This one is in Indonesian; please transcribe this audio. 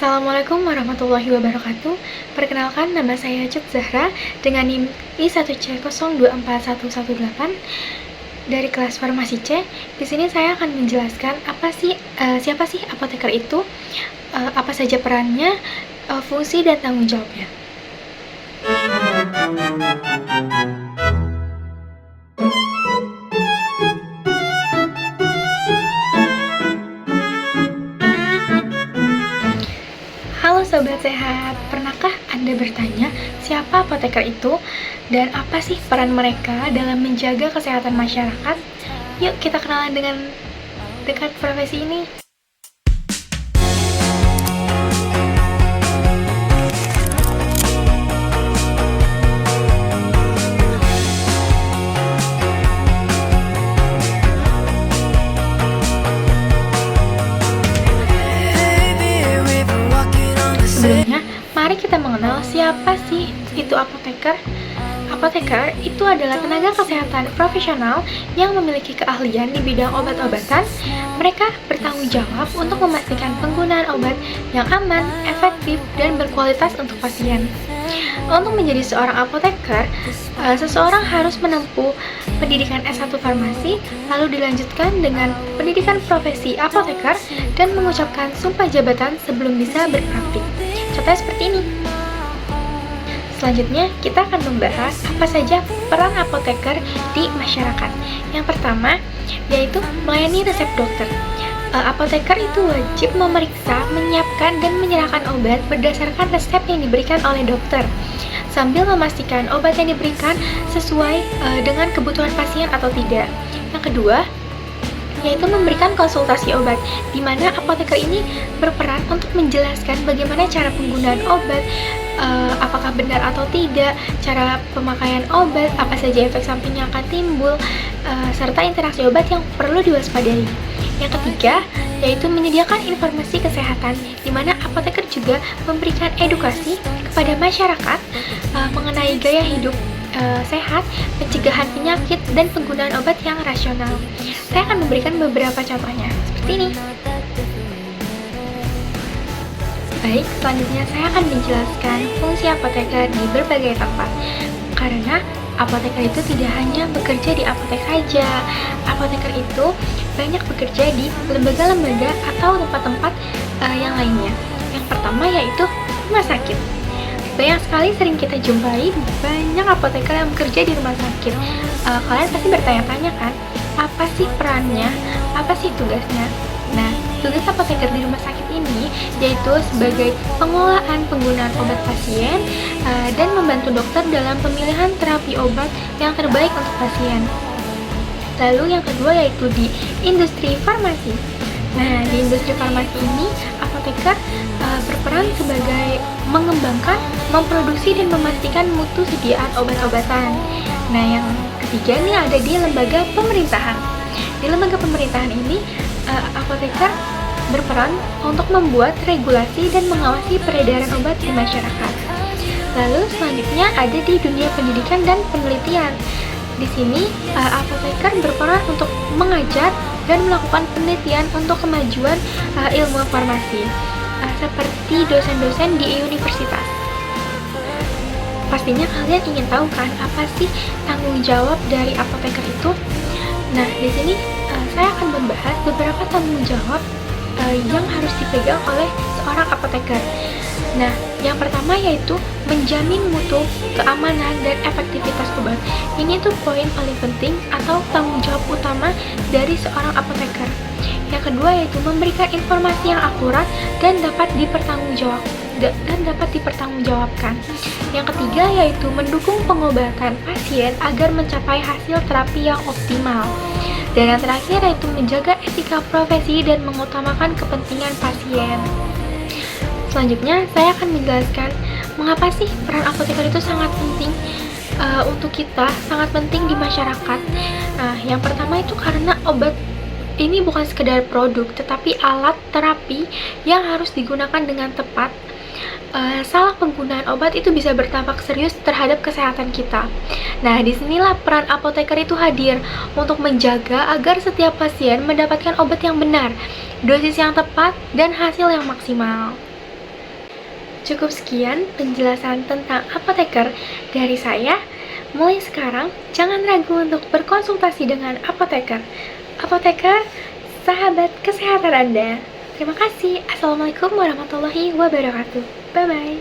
Assalamualaikum warahmatullahi wabarakatuh. Perkenalkan, nama saya Cut Zahra dengan NIM I1C024118 dari kelas Farmasi C. Di sini saya akan menjelaskan siapa sih apoteker itu, apa saja perannya, fungsi dan tanggung jawabnya. Halo Sobat Sehat, pernahkah Anda bertanya siapa apoteker itu dan apa sih peran mereka dalam menjaga kesehatan masyarakat? Yuk kita kenalan dengan dekat profesi ini. Sebelumnya, mari kita mengenal siapa sih itu apoteker. Apoteker itu adalah tenaga kesehatan profesional yang memiliki keahlian di bidang obat-obatan. Mereka bertanggung jawab untuk memastikan penggunaan obat yang aman, efektif, dan berkualitas untuk pasien. Untuk menjadi seorang apoteker, seseorang harus menempuh pendidikan S1 farmasi, lalu dilanjutkan dengan pendidikan profesi apoteker dan mengucapkan sumpah jabatan sebelum bisa berpraktik. Contohnya seperti ini. Selanjutnya, kita akan membahas apa saja peran apoteker di masyarakat. Yang pertama, yaitu melayani resep dokter. Apoteker itu wajib memeriksa, menyiapkan, dan menyerahkan obat berdasarkan resep yang diberikan oleh dokter, sambil memastikan obat yang diberikan sesuai dengan kebutuhan pasien atau tidak. Yang kedua, yaitu memberikan konsultasi obat, di mana apoteker ini berperan untuk menjelaskan bagaimana cara penggunaan obat, apakah benar atau tidak, cara pemakaian obat, apa saja efek samping yang akan timbul, serta interaksi obat yang perlu diwaspadai. Yang ketiga, yaitu menyediakan informasi kesehatan, di mana apoteker juga memberikan edukasi kepada masyarakat mengenai gaya hidup sehat, pencegahan penyakit, dan penggunaan obat yang rasional. Saya akan memberikan beberapa contohnya, seperti ini. Baik, selanjutnya saya akan menjelaskan fungsi apoteker di berbagai tempat. Karena apoteker itu tidak hanya bekerja di apotek saja. Apoteker itu banyak bekerja di lembaga-lembaga atau tempat-tempat yang lainnya. Yang pertama yaitu rumah sakit. Banyak sekali sering kita jumpai banyak apoteker yang bekerja di rumah sakit. Kalian pasti bertanya-tanya kan, apa sih perannya, apa sih tugasnya? Nah, tugas apoteker di rumah sakit ini yaitu sebagai pengelolaan penggunaan obat pasien dan membantu dokter dalam pemilihan terapi obat yang terbaik untuk pasien. Lalu yang kedua yaitu di industri farmasi. Nah, di industri farmasi ini apoteker berperan sebagai mengembangkan, memproduksi, dan memastikan mutu sediaan obat-obatan. Nah, yang ketiga ini ada di lembaga pemerintahan. Di lembaga pemerintahan ini, apoteker berperan untuk membuat regulasi dan mengawasi peredaran obat di masyarakat. Lalu selanjutnya ada di dunia pendidikan dan penelitian. Di sini, apoteker berperan untuk mengajar dan melakukan penelitian untuk kemajuan ilmu farmasi, seperti dosen-dosen di universitas. Pastinya kalian ingin tahu kan apa sih tanggung jawab dari apoteker itu? Nah, di sini saya akan membahas beberapa tanggung jawab yang harus dipegang oleh seorang apoteker. Nah, yang pertama yaitu menjamin mutu, keamanan, dan efektivitas obat. Ini tuh poin paling penting atau tanggung jawab utama dari seorang apoteker. Yang kedua yaitu memberikan informasi yang akurat dan dapat dipertanggungjawabkan. Yang ketiga yaitu mendukung pengobatan pasien agar mencapai hasil terapi yang optimal. Dan yang terakhir yaitu menjaga etika profesi dan mengutamakan kepentingan pasien. Selanjutnya, saya akan menjelaskan mengapa sih peran apoteker itu sangat penting untuk kita, sangat penting di masyarakat. Nah, yang pertama itu karena obat ini bukan sekedar produk, tetapi alat terapi yang harus digunakan dengan tepat. Salah penggunaan obat itu bisa berdampak serius terhadap kesehatan kita. Nah, disinilah peran apoteker itu hadir untuk menjaga agar setiap pasien mendapatkan obat yang benar, dosis yang tepat, dan hasil yang maksimal. Cukup sekian penjelasan tentang apoteker dari saya. Mulai sekarang, jangan ragu untuk berkonsultasi dengan apoteker. Apoteker, sahabat kesehatan Anda. Terima kasih. Assalamualaikum warahmatullahi wabarakatuh. Bye-bye.